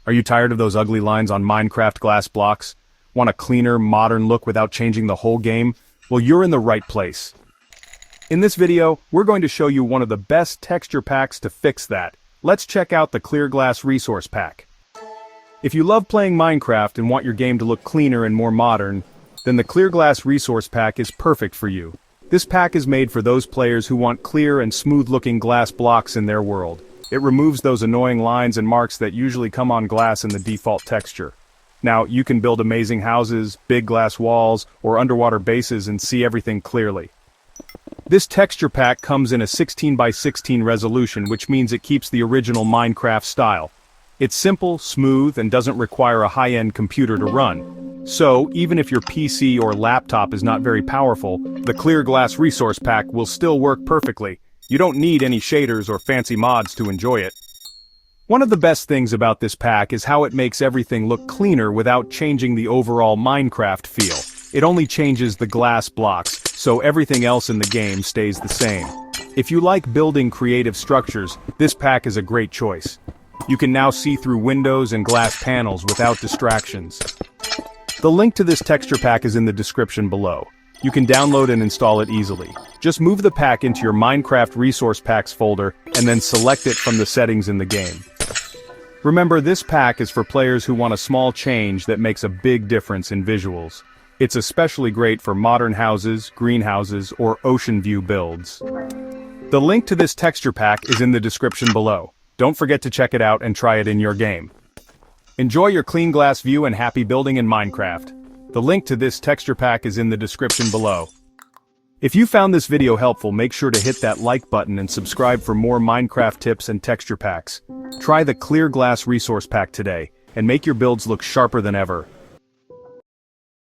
Are you tired of those ugly lines on Minecraft glass blocks? Want a cleaner, modern look without changing the whole game? Well, you're in the right place. In this video, we're going to show you one of the best texture packs to fix that. Let's check out the Clear Glass Resource Pack. If you love playing Minecraft and want your game to look cleaner and more modern, then the Clear Glass Resource Pack is perfect for you. This pack is made for those players who want clear and smooth-looking glass blocks in their world. It removes those annoying lines and marks that usually come on glass in the default texture. Now, you can build amazing houses, big glass walls, or underwater bases and see everything clearly. This texture pack comes in a 16 by 16 resolution, which means it keeps the original Minecraft style. It's simple, smooth, and doesn't require a high-end computer to run. So, even if your PC or laptop is not very powerful, the Clear Glass Resource Pack will still work perfectly. You don't need any shaders or fancy mods to enjoy it. One of the best things about this pack is how it makes everything look cleaner without changing the overall Minecraft feel. It only changes the glass blocks, so everything else in the game stays the same. If you like building creative structures, this pack is a great choice. You can now see through windows and glass panels without distractions. The link to this texture pack is in the description below. You can download and install it easily. Just move the pack into your Minecraft Resource Packs folder and then select it from the settings in the game. Remember, this pack is for players who want a small change that makes a big difference in visuals. It's especially great for modern houses, greenhouses, or ocean view builds. The link to this texture pack is in the description below. Don't forget to check it out and try it in your game. Enjoy your clean glass view and happy building in Minecraft. The link to this texture pack is in the description below. If you found this video helpful, make sure to hit that like button and subscribe for more Minecraft tips and texture packs. Try the Clear Glass Resource Pack today, and make your builds look sharper than ever.